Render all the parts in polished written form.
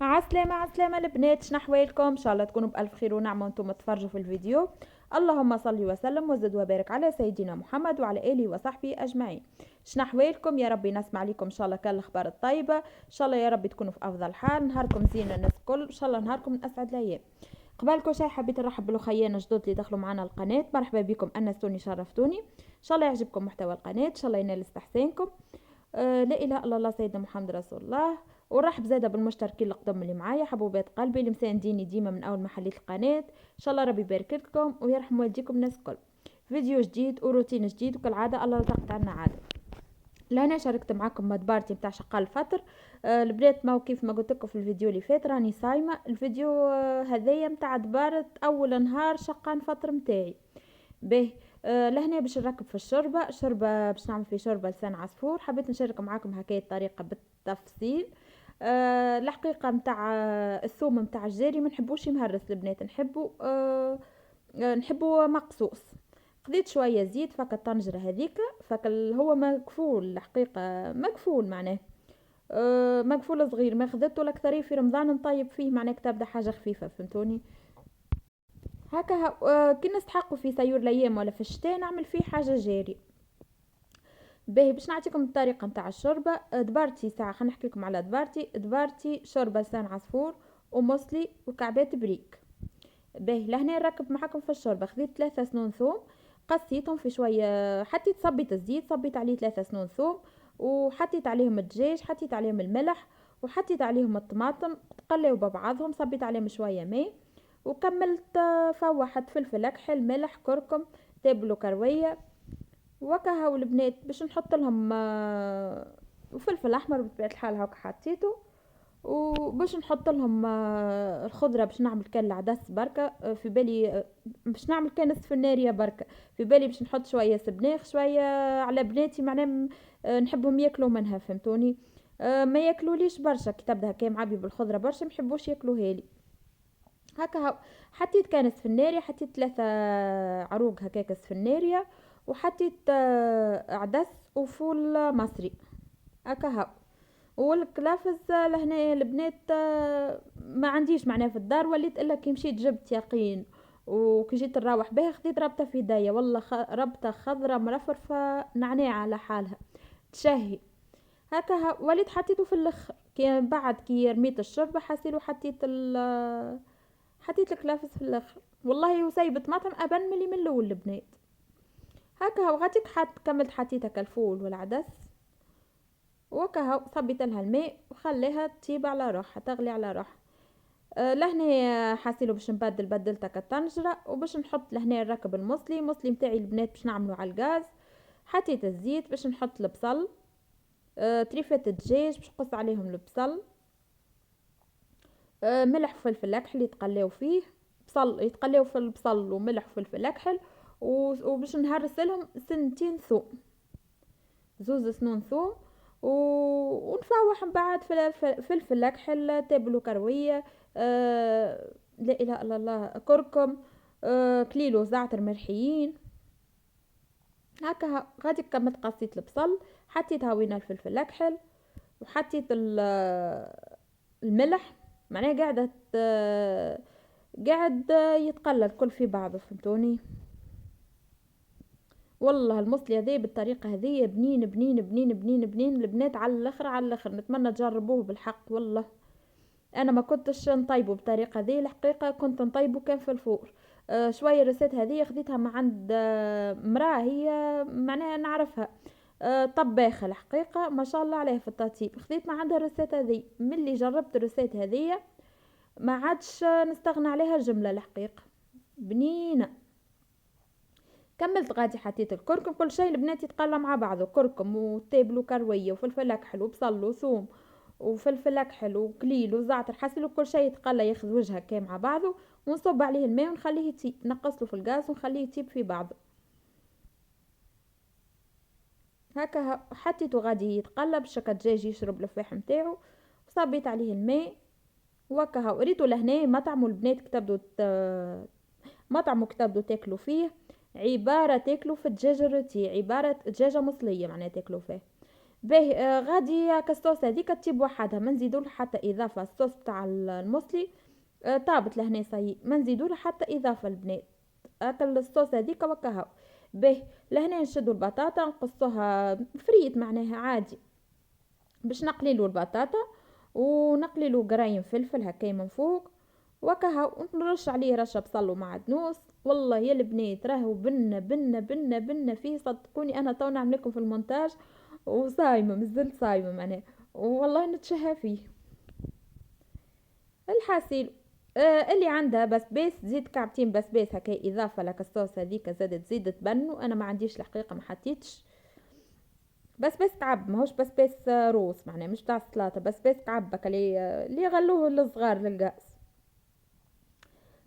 عسلامة عسلامة البنات، شنو احوالكم؟ ان شاء الله تكونوا بالف خير ونعمه وانتم تفرجوا في الفيديو. اللهم صل وسلم وزد وبارك على سيدنا محمد وعلى اله وصحبه اجمعين. شنو احوالكم؟ يا ربي نسمع عليكم ان شاء الله كل الاخبار الطيبه، ان شاء الله يا ربي تكونوا في افضل حال، نهاركم زين الناس الكل، ان شاء الله نهاركم من اسعد الايام. قبل كل شيء حبيت نرحب بالاخيان الجدد اللي دخلوا معنا القناه، مرحبا بكم، انستوني شرفتوني، ان شاء الله يعجبكم محتوى القناه، ان شاء الله ينال استحسانكم. لا اله الا الله سيدنا محمد رسول الله. ورحب زاده بالمشتركين القدم اللي معايا حبوبات قلبي اللي مسانديني ديما من اول محلية القناه، ان شاء الله ربي يبارك لكم ويرحم والديكم الناس الكل. فيديو جديد وروتين جديد وكالعاده الله لا تقطع عنا عاده. لهنا شاركت معاكم مدبارتي متاع شقال الفطر. البنات ما كيف ما قلت لكم في الفيديو اللي فات راني صايمه. الفيديو هذايا متاع دبارة اول نهار شقان فطر متاعي. باهي. لهنا باش نركب في شوربه باش نعمل في شوربه لسان عصفور، حبيت نشارك معاكم هكاية الطريقه بالتفصيل. الحقيقه متاع الثوم متاع الجاري ما نحبوش مهرس البنات، نحبه مقصوص. خديت شويه زيت فك الطنجره هذيك، هو مكفول الحقيقه، مكفول معناه. مقفول صغير ما خدته الاكثريه في رمضان نطيب فيه معناه تبدا حاجه خفيفه، فهمتوني؟ هكا كي نستحقوا في سيور الايام ولا في الشتاء نعمل فيه حاجه جاري. باهي باش نعطيكم الطريقه نتاع الشوربه. دبارتي ساعه، خلينا نحكي لكم على دبارتي شوربه لسان عصفور ومصلي وكعبات بريك. باهي لهنا نركب معاكم في الشوربه. خديت 3 سنون ثوم، قصيتهم في شويه، حطيت صبيت الزيت، صبيت عليه 3 سنون ثوم، وحطيت عليهم الدجاج، حطيت عليهم الملح، وحطيت عليهم الطماطم، تقليوا ببعضهم، صبيت عليهم شويه ماء، وكملت فوحت فلفل اكحل ملح كركم تابلو كرويه. وكهو البنات باش نحط لهم وفلفل احمر بطبيعه الحال هاك حطيته، وباش نحط لهم الخضره باش نعمل كان العدس بركه. في بالي باش نعمل كان سفناريا بركه، في بالي باش نحط شويه سبناخ شويه على بناتي معناه نحبهم ياكلوا منها، فهمتوني؟ ما ياكلوليش برشا كي تبدا هكا معبي بالخضره برشا محبوش ياكلوها لي. هكا حطيت كان سفناريا، حطيت 3 عروق هكاك سفناريا، وحطيت عدس وفول مصري. هكا والكلافز لهنا البنات ما عنديش معناه في الدار، وليت الا كي مشيت جبت يقين وكي جيت نروح بها خديت ربطه في يديا، والله ربطه خضره مرفرفه نعناع على حالها تشهي. هكا وليت حطيته في الاخر كي بعد كي رميت الشوربه حسيلو حطيت الكلافز في الاخر، والله وسيبت طماطم ابن ملي من الاول البنات. هكا وغاتيك كملت حطيت هكا الفول والعدس، وكا صبيت لها الماء وخليها تطيب على روحها تغلي على روحها. لهنا حاسيلو باش بدلت هكا الطنجره، وباش نحط لهنا نركب المصلي متاعي البنات باش نعملو على الغاز. حطيت الزيت باش نحط البصل، تريفات الدجاج باش نقص عليهم البصل، ملح وفلفل اكحل يتقلاو فيه، بصل يتقلاو في البصل وملح وفلفل اكحل، وباش نهرس لهم سنتين ثوم، 2 سنون ثوم، ونفوح من بعد فلفل اكحل تابلو كرويه، لا اله الا الله كركم، كليلو زعتر مرحيين. هكا غادي كملت قصيت البصل، حطيتها وين الفلفل اكحل، وحطيت الملح، معناها قاعد يتقلى الكل في بعضه، فهمتوني؟ والله المصلي هذا بالطريقه هذه بنين بنين بنين بنين بنين البنات على الاخر على الاخر، نتمنى تجربوه بالحق. والله انا ما كنتش نطيبه بالطريقه هذه الحقيقه، كنت نطيبه كان في الفور. شويه الرسات هذه خديتها من عند مراه هي معناها نعرفها، طباخه الحقيقه ما شاء الله عليها في التطيب، خديت من عندها الرسات هذه، ملي جربت الرسات هذه ما عادش نستغنى عليها جمله الحقيقه، بنينه. كملت غادي حطيت الكركم، كل شيء البنات يتقلى مع بعضه، كركم وتابل وكرويه وفلفل اكحل وبصل وثوم وفلفل اكحل وكليل وزعتر، حسلو كل شيء يتقلى ياخذ وجهه كام مع بعضه، ونصب عليه الماء ونخليه يطيب، نقص له في الغاز ونخليه يطيب في بعضه. هكا حطيته غادي يتقلب شكا الدجاج يشرب الفاح نتاعو، وصبيت عليه الماء. وكا ريتو لهنا مطعم البنات كتبدو مطعم كتبدو تاكلوا فيه، عبارة تاكلوا في الدجاج الروتي، عبارة دجاجة مصلية معناها تاكلوا فيه. باهي غادي هاكا الصوص هذيك تجيب وحدها، ما نزيدولها حتى اضافه. الصوص بتاع المصلي طابت لهنا صاي، ما نزيدولها حتى اضافه البنات. هاكا الصوص هذيك وكهو. باهي لهنا نشدو البطاطا نقصوها فريت معناها عادي، باش نقليلو البطاطا ونقليلو قرايم فلفل هكايا من فوق وكهو، ونرش عليه رشه بصل ومعدنوس. والله يا البنات راهو بنه بنه بنه بنه فيه، صدقوني انا تو نعمل لكم في المونتاج وصايمه مازلت صايمه معناها، والله نتشهى فيه. الحاصل اللي عندها بسباس تزيد كعبتين بسباس هكا اضافه لك الصوص هذيك، زادت تزيد تبن. وانا ما عنديش الحقيقه ما حطيتش بسباس كعب، ماهوش بسباس روس معناه مش بتاع السلطه، بسباس كعب هكا اللي يغلوه للصغار للقاس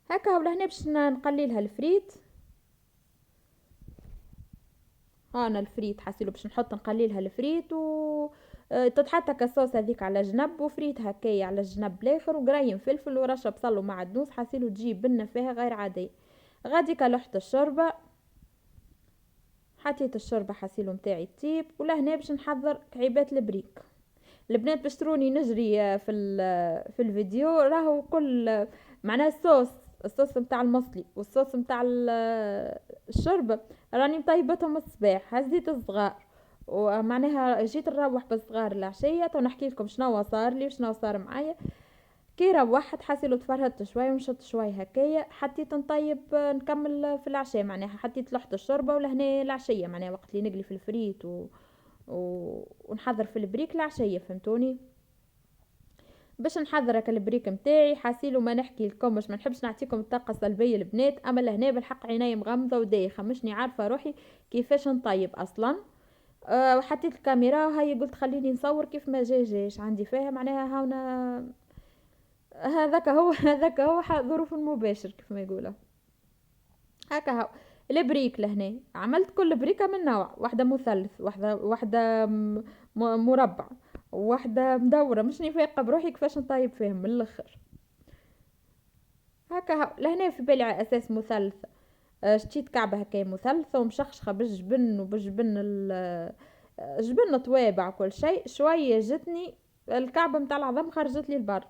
هكا. ولهنا باش نقليلها الفريت. انا الفريت حاسيلو باش نحط نقليلها الفريت تتحط هكا الصوص هذيك على جنب، وفريت هكايا على الجنب الاخر، وقرايم فلفل ورشه بصل ومعدنوس. حاسيلو تجيب بنه فيها غير عاديه. غادي كلحت الشوربه، حطيت الشوربه حاسيلو متاعي التيب. ولهنا باش نحضر كعيبات البريك. البنات باش تروني نجري في الفيديو راهو كل معناه الصوص نتاع المصلي والصوص نتاع الشرب راني مطيبتهم الصباح، هزيت الصغار ومعناها جيت نروح بالصغار العشية. تو نحكي لكم شنو صار لي وشنو صار معايا. كي روحت حاسيلو تفرهدت شويه ومشت شويه هكايا، حطيت نطيب نكمل في العشاء معناها. حطيت لحت الشوربه ولهنا العشيه معناها وقت اللي نقلي في الفريت ونحضر في البريك العشيه، فهمتوني. باش نحضر هكا البريك متاعي حاسيلو ما نحكي لكم، باش ما نحبش نعطيكم الطاقه السلبيه البنات. اما لهنا بالحق عيني مغمضه ودايخه مشني عارفه روحي كيفاش نطيب اصلا. وحطيت الكاميرا وهي قلت خليني نصور كيف ما جاش عندي فيها معناها هاونا. هذاك هو ظروف المباشر كيف ما يقولوا. هكا هو البريك لهنا عملت كل بريكة من نوع، واحدة مثلث، واحدة مربع، واحدة مدورة. مش نفاقة بروحي كيفاش نطيب فيهم من الاخر. هكا هو لهنا في بالي على اساس مثلث. شتيت كعبة هكا مثلثة ومشخشخة بالجبن وبالجبن جبن طوابع كل شيء. شوية جتني الكعبة متاع العظم خرجت لي البر.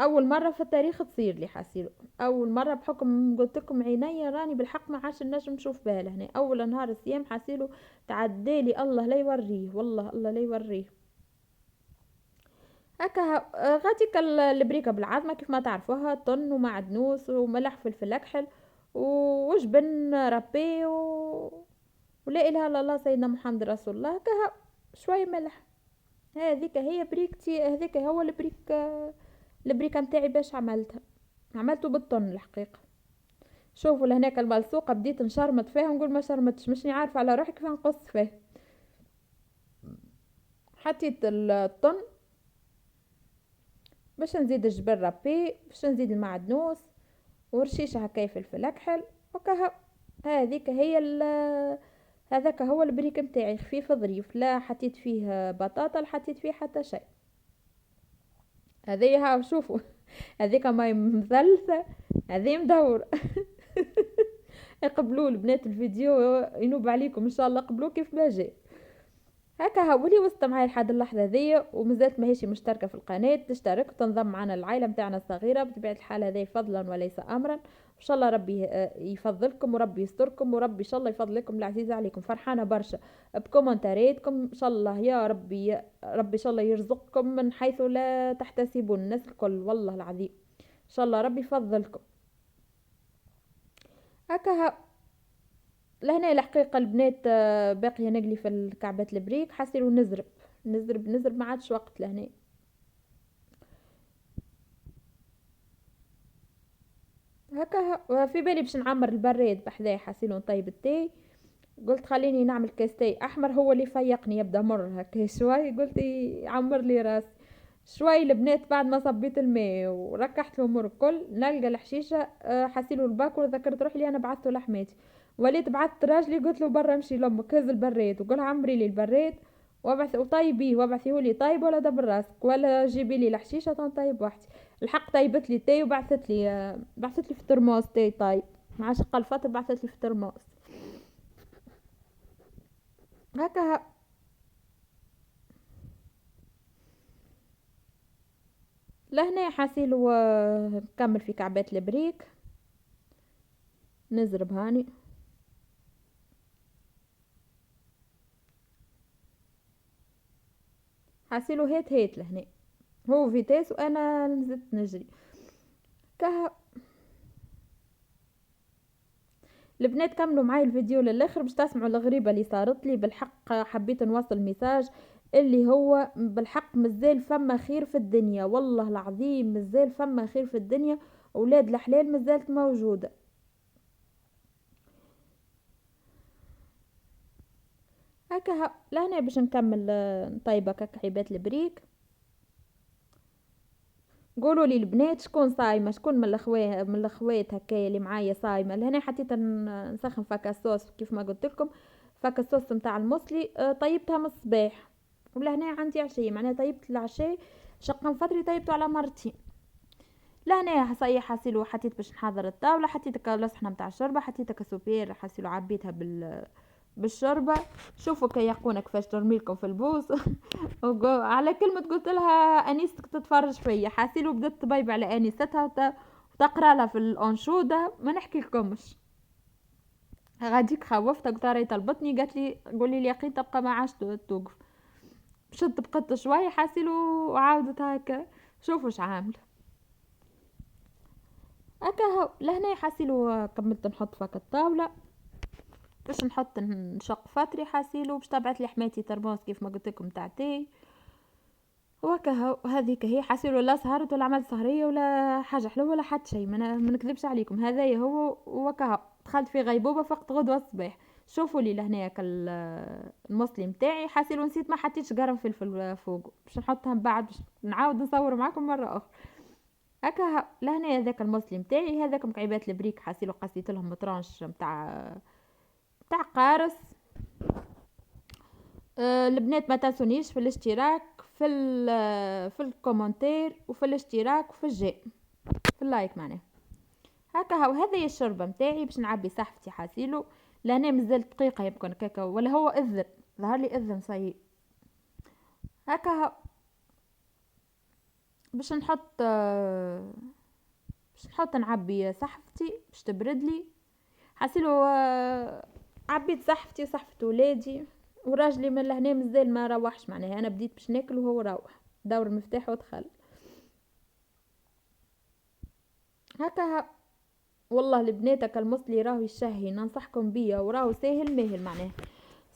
اول مره في التاريخ تصير لي حاسيلو، اول مره بحكم قلت لكم عيني راني بالحق ما عادش النجم نشوف بها لهنا. اول نهار الصيام حاسيلو تعدالي الله لا يوريه، والله الله لا يوريه. هكا غادي البريكه بالعظمه كيف ما تعرفوها، طن ومعدنوس وملح فلفل اكحل وجبن رابي ولا اله الا الله سيدنا محمد رسول الله. هكا شويه ملح. هذيك هي بريكتي، هذيك هو البريكه متاعي باش عملته بالطن الحقيقه. شوفوا لهناك الملصوقه بديت نشرمط فيها ونقول ما شرمتش، مشني عارفه على روحي كيف نقص فيه. حطيت الطن باش نزيد الجبن رابي، باش نزيد المعدنوس ورشيشه هكا فلفل اكحل وكها. هذيك هي هذاك هو البريك متاعي خفيف ظريف، لا حطيت فيه بطاطا لا حطيت فيه حتى شيء. هذه ها شوفوا هذيك ماي مثلثه، هذه مدور. قبلوا البنات الفيديو ينوب عليكم ان شاء الله، قبلوا كيف ما جاء. هكا هاولي وسط معايا لحد اللحظه ذي ومازالت ماهيش مشتركه في القناه، تشترك وتنضم معنا العائله متاعنا الصغيره بطبيعه الحال. هذا فضلا وليس امرا. ان شاء الله ربي يفضلكم وربي يستركم وربي ان شاء الله يفضلكم العزيز عليكم. فرحانه برشا بكومنتاريتكم ان شاء الله يا ربي. ربي ان شاء الله يرزقكم من حيث لا تحتسبون الناس الكل والله العظيم. ان شاء الله ربي يفضلكم. هكا لهنا الحقيقة البنات باقية نقلي في الكعبات البريك حاسيلو نزرب ما عادش وقت لهنا. هكا في بالي باش نعمر البراد بحذايا حاسيلو نطيب التاي. قلت خليني نعمل كاس تاي احمر، هو اللي فيقني يبدا مر هكا شوي، قلت يعمر لي راسي شوي. البنات بعد ما صبيت الماء وركحت الامور الكل نلقى الحشيشه حسيلو الباكور، ذكرت روحي لي انا بعثته لحماتي. وليت بعثت راجلي قلت له برا امشي لامك هز البراد وقول عمري لي البراد وابعث وطيبيه وابعثيه لي طيب ولا دبر راسك ولا جيبي لي الحشيشه تنطيب وحدي. الحق طيبت لي تاي بعثت لي في ترموس تاي طيب مع شق الفطر بعثت لي في ترموس. هكا لهنا حاسيلو نكمل في كعبات البريك، نزرب هاني. حاسيلو هيت لهنا، هو فيتاس وانا نزلت نجري كه. البنات كملوا معايا الفيديو للاخر باش تسمعوا الغريبه اللي صارت لي. بالحق حبيت نوصل ميساج اللي هو بالحق مازال فما خير في الدنيا، والله العظيم مازال فما خير في الدنيا، اولاد الحلال مازالت موجوده. هكا لهنا باش نكمل نطيبك هكا حبات البريك. قولوا لي البنات شكون صايمه، شكون من الاخوات هكايا اللي معايا صايمه. لهنا حطيت نسخن فاكا صوص كيف ما قلت لكم، فاكا صوص نتاع المصلي طيبتها من الصباح، ولهنا عندي عشيه معناها طيبت العشاء شقا فتري طيبته على مرتين. لهنا صيح حاسيلو حطيت باش نحضر الطاوله، حطيت لصحنا نتاع الشوربه، حطيت كسوبير حاسيلو عبيتها بالشوربه. شوفوا كيقونا كيفاش ترميلكم في البوص. على كلمة قلت لها انيستك تتفرج فيا، حاسيلو بدات تبيب على انيستها وتقرا لها في الانشوده ما نحكي لكمش. غاديك خوفتها قلت راهي طلبتني، قالت لي قولي لي يقين تبقى ما عادش توقف. مشت بقيت شويه حاسيلو وعاودت هكا. شوفوا اش عامل هكا. لهنا حاسيلو كملت نحط فك الطاوله باش نحط نشق فاتري حاسيلو باش تبعت لي حماتي ترموس كيف ما قلت لكم تاعتي. وكا هذيك هي حاسيلو ولا سهرت ولا عملت سهريه ولا حاجه حلوه ولا حتى شيء، ما نكذبش عليكم هذايا هو. وكا دخلت في غيبوبه فقت غدوه الصباح. شوفوا لي لهناك المصلي متاعي حاسيلو نسيت ما حطيتش قرن فلفل فوق باش نحطها من بعد باش نعاود نصور معكم مره اخرى. هكا لهنا هذاك المصلي متاعي، هذاك مكعبات البريك حاسيلو قصيت لهم مطرانش متاع قارص. البنات ما تنسونيش في الاشتراك في الكومنتير وفي الاشتراك وفي الجيم في اللايك معناه. هكا هذا هي الشوربه متاعي باش نعبي صحفتي حاسيلو. لأنا مازال دقيقه يمكن كاكا ولا هو اذن ظهر لي اذن صحيح. هكا باش نحط نعبي صحفتي باش تبرد لي حاسيلو. عبيت صحفتي وصحفة ولادي وراجلي من لهنا مازال ما روحش معناها، انا بديت باش ناكل وهو روح دور المفتاح ودخل. هكا والله البنات المصلي راهو يشهي ننصحكم بيه وراهو ساهل ماهل معناه،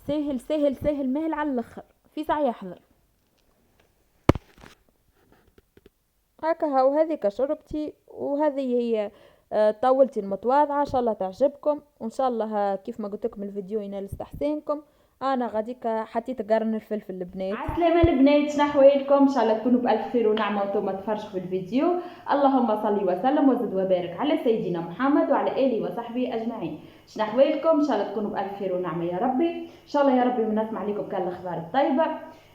ساهل ساهل ساهل ماهل على الاخر في ساعه يحضر. هكا هاو هذيك شربتي وهذه هي طاولتي المتواضعه ان شاء الله تعجبكم وان شاء الله كيف ما قلت لكم الفيديو ينال استحسانكم. انا غاديك حطيت قرن الفلفل البنات. عسلامة البنات شنو احوالكم؟ ان شاء الله تكونوا بالف خير ونعمه وانتم تفرجوا في الفيديو. اللهم صل وسلم وزد وبارك على سيدنا محمد وعلى اله وصحبه اجمعين. شنو احوالكم؟ ان شاء الله تكونوا بالف خير ونعمه يا ربي. ان شاء الله يا ربي ونسمع عليكم كل الاخبار الطيبه.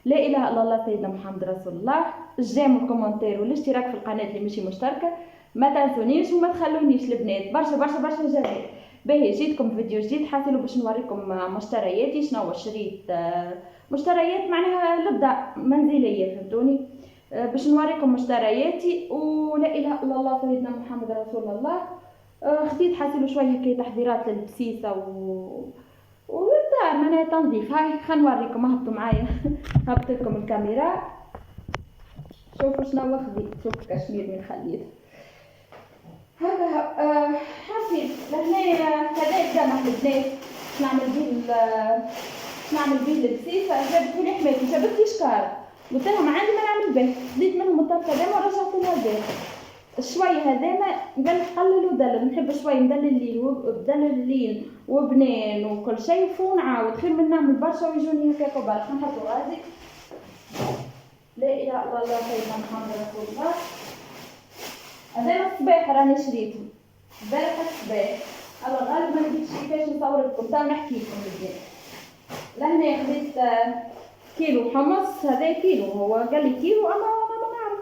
لا اله الا الله سيدنا محمد رسول الله. الجيم والكومنتير والاشتراك في القناه اللي ماشي مشتركه ما تنسونيش وما تخلونيش البنات برشا برشا برشا جميل. باهي جيتكم فيديو جديد حاسيلو باش نوريكم مشترياتي شنو شريت مشتريات معناها للدار منزليه فهمتوني. باش نوريكم مشترياتي ولا اله الا الله سيدنا محمد رسول الله. خديت حاسيلو شويه هكا تحضيرات للبسيسه والدار معناها تنظيف. هاي خلينا نوريكم هبطوا معايا. هبط لكم الكاميرا شوفوا شنو خديت. شوفوا كشمير من خليت هذا حاسين لهنا هذا الجمع البنات نعمل بيه البسيسه. جابته لي حماتي جابت لي شكاره قلت لهم عندي ما نعمل به خديت منهم الطرف هذا ورجعت لها زين شويه هذانا قال قلل ودلل نحب شويه مدللين وبنان وكل شيء ونعاود خير من نعمل برشا ويجوني هكاك وبرشا. نحطوا غازي لا اله الا الله سيدنا محمد رسول الله. هذا الصباح راني شريته البارح الصباح. الله غالب ما لقيتش كيفاش نصور لكم تو نحكي لكم اليوم. لهنا خديت كيلو حمص. هذا كيلو هو قال لي كيلو اما انا ما نعرف.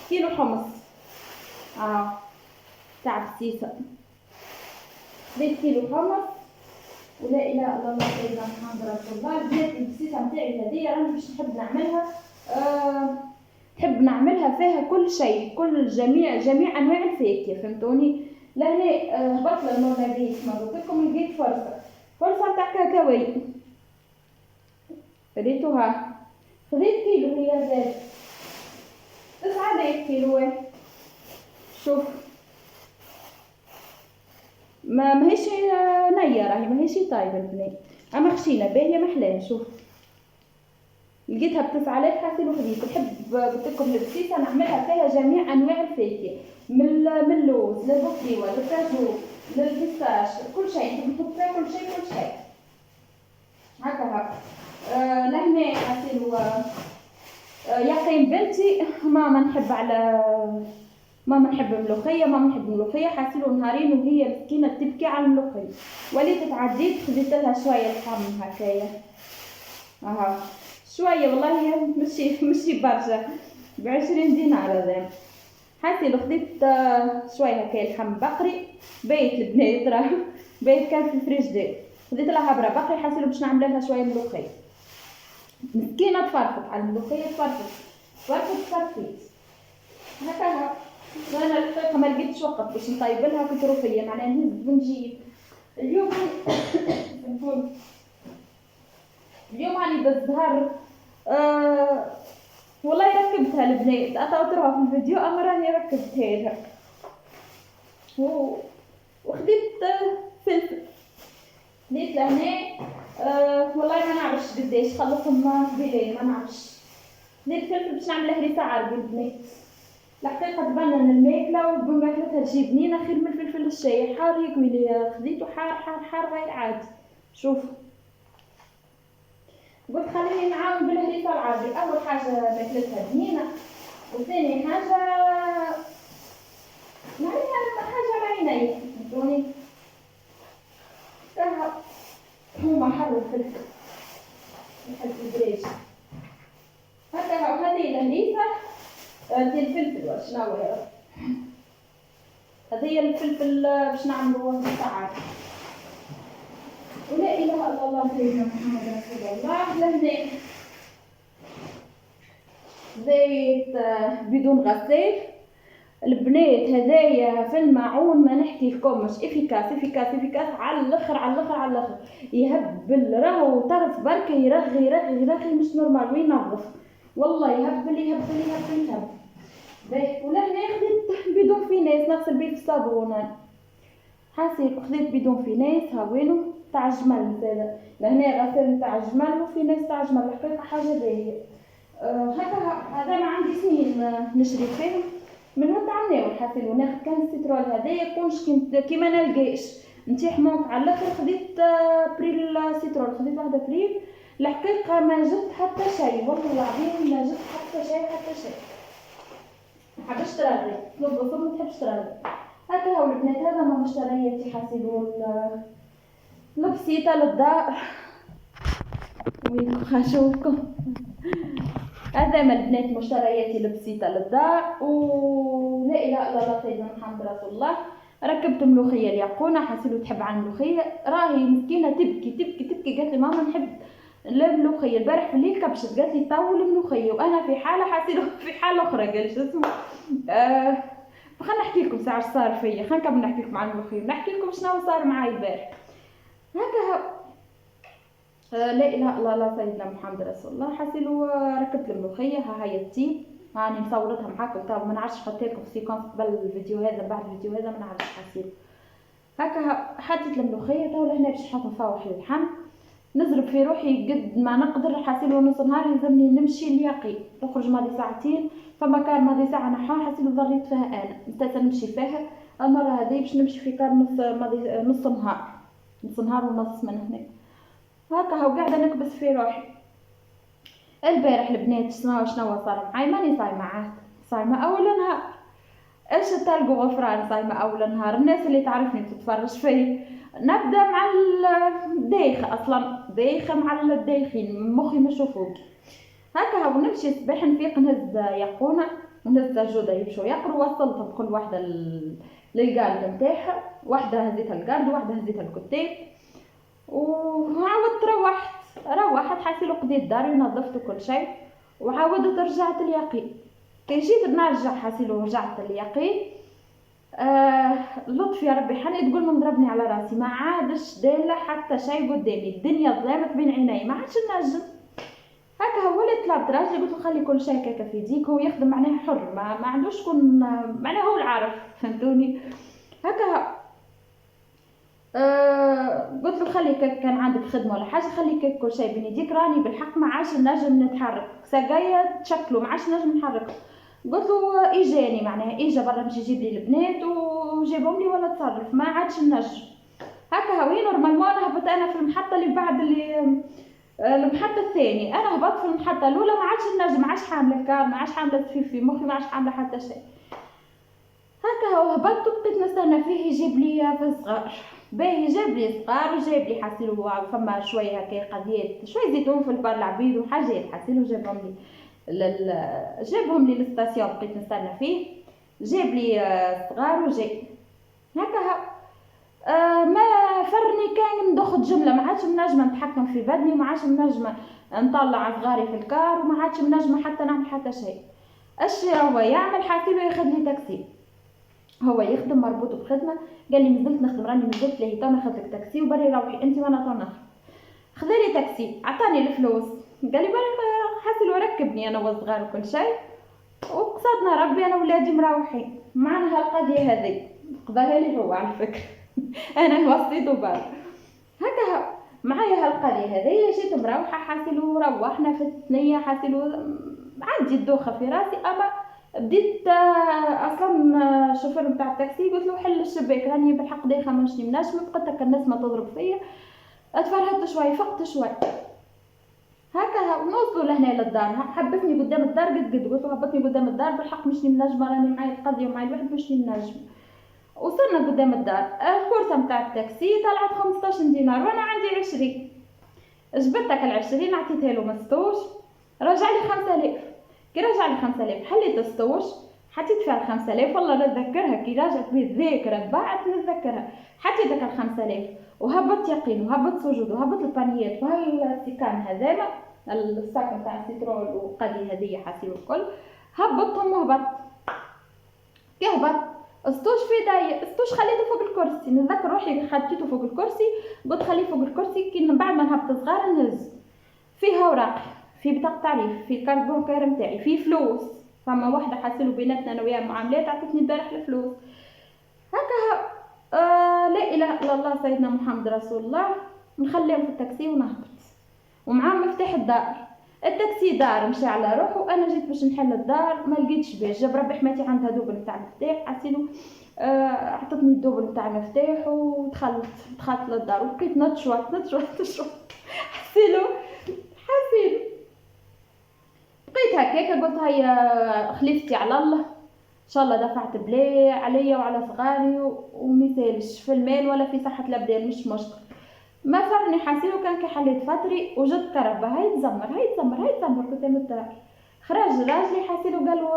كيلو حمص تاع بسيسه. خديت كيلو حمص ولا اله الا الله سيدنا محمد رسول الله. بديت البسيسه نتاعي هذه راني باش نحب نعملها نحب نعملها فيها كل شيء، كل جميع انواع الفاكهه، فهمتوني؟ لهنا هبط المونابيس ما قلت لكم لقيت فرصه تاع كاكاوي، خديتوها، خديت كيلو هي زاد 9 كيلو. شوف ماهيش نيه، راهي ماهيش طايبه البنات، اما خشينه باهيه محلاها. شوف لقيتها ب9000 حاسين وخديت. نحب قلت لكم البسيسه نعملها فيها جميع انواع الفاكهه، من اللوز للبطيوه للكاجو للبيستاش، كل شيء نحط فيها كل شيء هكا. لهنا حاسين يقين بنتي ماما نحب الملوخيه، حاسيلو نهارين وهي مسكينه تبكي على الملوخيه، وليت تعديت خديت لها شويه لحم هكايا، شويه والله مشي برشا، ب20 دينار هذا. حاسيلو خديت شويه هكايا لحم بقري بيت البنات، راه بيت كان في الفريجدير، خديت لها هبره بقري، حاسيلو باش نعمل لها شويه ملوخيه. مسكينه تفرفط على الملوخيه، تفرفط هكا. انا الحقيقه ما لقيتش وقت باش نطيب لها كتروفيه، معناها نهز ونجيب. اليوم راني بالزهر والله ركبتها البنات، اطوتروها في الفيديو اما راني ركبتها لها وخديت فلفل، خديت لهنا والله ما نعرفش قداش خلصهم قبيلين، ما نعرفش. خديت فلفل باش نعمل هريسه عربي البنات، الحقيقه تبنن الماكله وبماكلتها تجي بنينه خير من الفلفل الشاي، حار يقوي لي خديته حار غير عادي. شوف قلت خليني نعاون بالهريسه العربي، اول حاجه ماكلتها بنينه، وثاني حاجه معينه فهمتوني. هما حروا الفلفل نحب الدريج هكا. وهذه الهريسه ديال الفلفل وشنو هو هذه الفلفل باش نعملوا هريسه عربي. ولا اله الا الله سيدنا محمد رسول الله. لهنا زيت بدون غسيل البنات، هدايا في الماعون ما نحكي لكمش، افيكاس على الاخر يهبل، راهو طرف بركه يرغي مش نورمال، وينظف والله يهبل. باهي ولهنا خديت بدون فيناس نغسل بيه في الصابون، حاسيب خديت بدون فيناس هاوينو تاع الجمل زاده، لهنا غسل تاع الجمل وفيناس تاع الجمل، الحقيقه حاجه باهيه. هكا هذا ما عندي سنين نشري فيهم من هون تاع الناول، حاسيب وناخذ كان السيترول هذايا يكونش كيما نلقاش نتيح مونك على الاخر، خديت بريل السيترول، خديت واحده بريل، الحقيقه ما جبت حتى شيء والله العظيم، ما جبت حتى شيء ما حبش ترغي طلب ما تحبش ترغي هكا. هاو البنات هذا ما مشترياتي، حاسيبوا لبسيطه للدار وينكم خاشوكم، هذا ما البنات مشترياتي لبسيطه للدار. ولا اله الا الله سيدنا محمد رسول الله. ركبت ملوخيه اليقونه، حاسيلو تحب على الملوخيه، راهي مسكينه تبكي قالت لي ماما نحب الملوخيه. البارح في الليل كبشت قالت لي طول الملوخيه، وانا في حاله حاسيلو في حاله اخرى، قال شو اسمه خلينا نحكي لكم ساعه صار فيا، خلينا نكمل نحكي لكم عن الملوخيه، نحكي لكم شنو صار معايا البارح هكا. لا اله الا الله سيدنا محمد رسول الله. حاسيلو ركبت الملوخيه، ها هي التيم هاني مصورتها معاكم، طب ما نعرفش حطيت لكم سيكونس قبل الفيديو هذا بعد الفيديو هذا ما نعرفش. حاسيلو هكا حطيت الملوخيه، تو لهنا باش نحط نفوح اللحم، نضرب في روحي قد ما نقدر. حاسيلو نص نهار يلزمني نمشي اليقين، نخرج ماضي ساعتين، فما كان ماضي ساعه نحاها، حاسيلو ضليت فيها انا نستنى نمشي فيها. المره هذه باش نمشي في كان نص نهار ونص من هنا هكا. هاو قاعده نكبس في روحي. البارح البنات شنو صار معايا، ماني صايمه اول نهار، ايش تلقوا غفران صايمه اول نهار. الناس اللي تعرفني تتفرج في نبدا مع الدايخه، اصلا دايخه مع الدايخين مخي مش فوق هكا. هاو نمشي الصباح نفيق نهز يقونه ونهز جوده يمشوا يقروا، وصلتهم كل واحده للقارد نتاعها، واحده هزيتها القارد وواحده هزيتها الكتاب، وعاودت روحت حاسيلو قضيت داري ونظفت كل شيء، وعاودت رجعت اليقين. كي جيت نرجع حاسيلو رجعت اليقين. لطف يا ربي حني تقول من ضربني على راسي، ما عادش داله حتى شيء قدامي، الدنيا ظلمت بين عيني، ما عادش نجم. هكا هو اللي طلبت راجلي قلت له خلي كل شيء هكاكا في يديك، هو يخدم معناه حر، ما عندوش شكون معناه، هو العارف فهمتوني. هكا قلت له خلي كان عندك خدمه ولا حاجه، خلي كل شيء بين يديك، راني بالحق ما عادش نجم نتحرك، ساقية تشكلوا ما عادش نجم نتحرك. قلت له اجاني معناها اجا برا باش يجيب لي البنات وجابهم لي ولا تصرف، ما عادش نجم. هكا هوين نورمالمون انا هبط انا في المحطه اللي بعد اللي المحطه الثاني، انا هبطت في المحطه الاولى ما عادش نجم، ما عادش حامله الكار، ما عادش حامله في مخي، ما عادش حامله حتى شيء. هكا هو هبطت وبقيت نستنى فيه يجيب لي في صغار، باهي جاب لي صغار وجاب لي حاسيلو فما شويه هكا قضيات شويه زيتون في البار العبيد وحاجات، حاسيلو جابهم لي جابهم لي للستاسيون، بقيت نستنى فيه جاب لي صغار وجاي. هكا ما فرني كان ندخل جمله، ما عادش منجمه نتحكم في بدني، ما عادش منجمه نطلع صغاري في الكار، وما عادش منجمه حتى نعمل حتى شيء. اش هو يعمل حاسيلو ياخذ لي تاكسي، هو يخدم مربوط بخدمه، قال لي مازلت نخدم، راني مازلت لهي تو ناخذ لك تاكسي وبري روحي انت وانا تو نخدم. خذ لي تاكسي عطاني الفلوس، قال لي بري حاسيلو ركبني انا والصغار وكل شيء، وقصدنا ربي انا ولادي مروحين. معنا هالقضيه هذه قضاها لي هو على فكره انا وصيته بال هكا معايا هالقضيه هذه. جيت مروحه حاسيلو روحنا في الثنيه، حاسيلو عندي الدوخه في راسي، اما بديت اصلا الشوفير نتاع التاكسي قلت له حل الشباك راني بالحق دايخه مانيش منجمه، بقيت الناس ما تضرب فيا، اتفرهدت شوي فقت شوي. هكا نوصلوا لهنا للدار، حبسني قدام الدار قد قلت له هبطني قدام الدار بالحق مش منجمه، راني معايا القضيه ومعايا الواحد مش منجمه. وصلنا قدام الدار، الكرسه نتاع التاكسي طلعت 15 دينار وانا عندي 20، جبتك ال20 عطيتها له مستوش، رجع لي 5000. كي رجع لي 5000 حليت الستوش حطيت فيها 5000، والله نتذكرها كي راجعت بي الذاكره بعد نتذكرها، حطيت داك 5000 وهبط يقين وهبط سجود وهبط البانيات وهالسيكان هذاما الساك نتاع السيترول وقضي هذه حاسيل الكل هبطهم وهبط. كي هبط السطوش في داية، السطوش خليته فوق الكرسي، نتذكر روحي خديته فوق الكرسي، قلت خليه فوق الكرسي كي بعد ما نهبط صغار نهز فيها اوراق، في بطاقة تعريف، في كارت بنكار نتاعي، في فلوس، فما واحدة حاسلو بيناتنا انا وياها معاملات عطتني البارح الفلوس. هكا لا اله الا الله سيدنا محمد رسول الله، نخليهم في التاكسي ونهبط ومعاه مفتاح الدار. التاكسي دار مشى على روحه، وانا جيت باش نحل الدار ما لقيتش باش، جاب ربي حماتي عندها دوبل نتاع المفتاح، حسيلو عطتني الدوبل نتاع المفتاح ودخلت للدار وبقيت نتشوط حسيلو بقيت هكاك قلت هيا خليفتي على الله ان شاء الله دفعت بلا عليا وعلى صغاري ومثالش في المال ولا في صحة الابدان مش مشكل. ما فرني حاسيلو كان كي حليت فتري وجد كربة هاي تزمر قدام الدار، خرج راجلي حاسيلو قالوا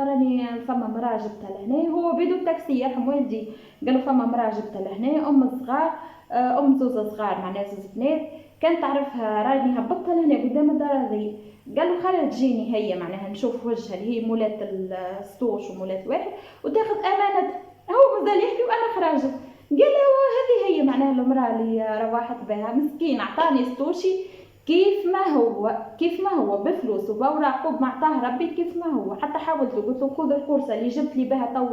راني فما مراه جبتها لهنا، هو بيدو التاكسي يرحم والدي، قالوا فما مراه جبتها لهنا ام صغار ام زوز صغار معناها زوز بنات كانت تعرفها، راني هبطتها لهنا قدام الدار هذي، قالوا خلي تجيني هي معناها نشوف وجهها اللي هي مولات السطوش ومولات واحد وتاخذ امانه. هو مازال يحكي وانا خرجت، قال هذه هي معناها المراه اللي روحت بها مسكين، عطاني سطوشي كيف ما هو بفلوس وبوراق وبمعطاه ربي كيف ما هو، حتى حاولت قلت له خذ الكرسه اللي جبت لي بها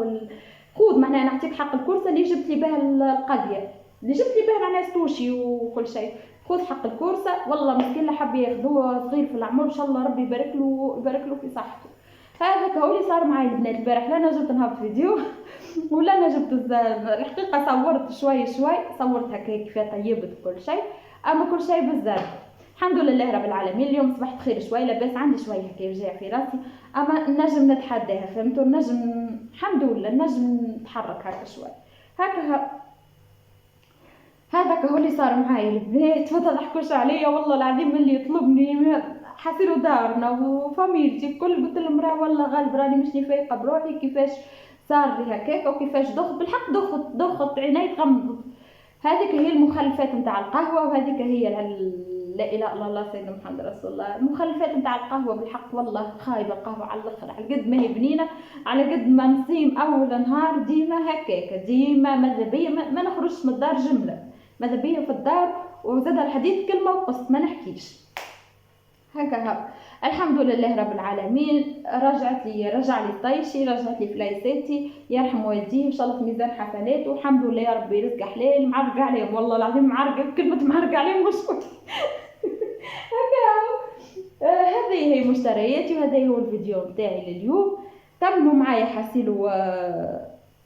خذ معناها نعطيك حق الكرسه اللي جبت لي بها القضيه اللي جبت لي بها معناها سطوشي وكل شيء، خذ حق الكرسه. والله مسكين لا حب ياخذوه صغير في العمر ان شاء الله ربي يبارك له في صحته. هذاك هو اللي صار معي البنات البارح، لا انا جبت نهبط فيديو ولا انا جبت الحقيقه صورت شوي صورت هكاك فيها طيبت كل شيء، اما كل شيء بزاف الحمد لله رب العالمين. اليوم صبحت خير شوي لاباس، عندي شويه هكا وجع في راسي اما نجم نتحداها فهمتوا، نجم الحمد لله نجم نتحرك هكا شوي هكا. هذاك هو اللي صار معايا البنات، ما تضحكوش عليا والله العظيم اللي يطلبني حاسيلو دارنا وفاميلتي الكل قلت لهم راه والله غالب راني مشني فايقه بروحي كيفاش صار لي هكاك وكيفاش بالحق ضخت عيني تغمضت. هذيك هي المخلفات نتاع القهوه وهذيك هي لا اله الا الله سيدنا محمد رسول الله. المخلفات نتاع القهوه بالحق والله خايبه القهوه على الاخر، على قد ما هي بنينه، على قد ما نصيم اول نهار ديما هكاك، ديما ماذا بيا ما نخرجش من الدار جمله، ماذا بيا في الدار وزاد الحديث كلمه وقصت ما نحكيش هكا. الحمد لله رب العالمين، رجع لي طيشي، رجعت لي فلايساتي، يرحم والديه ان شاء الله في ميزان حسناته، والحمد لله يا ربي رزق حلال. معرق عليهم والله العظيم، معرق كلمه معرق عليهم مش هكا. هذه هي مشترياتي، وهذا هو الفيديو نتاعي لليوم. كملوا معايا حاسيلوا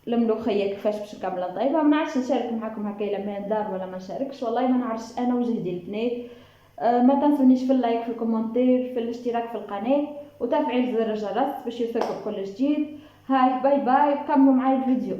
الملوخيه كيفاش باش نكمل نطيبها. ما نعرفش نشارك معكم هكا لما ندار ولا ما نشاركش، والله ما نعرفش انا وجهدي البنات. ما تنسونيش في اللايك، في الكومنتير، في الاشتراك في القناه، وتفعيل زر الجرس باش يوصلكم كل جديد. هاي باي باي، كملوا معايا الفيديو.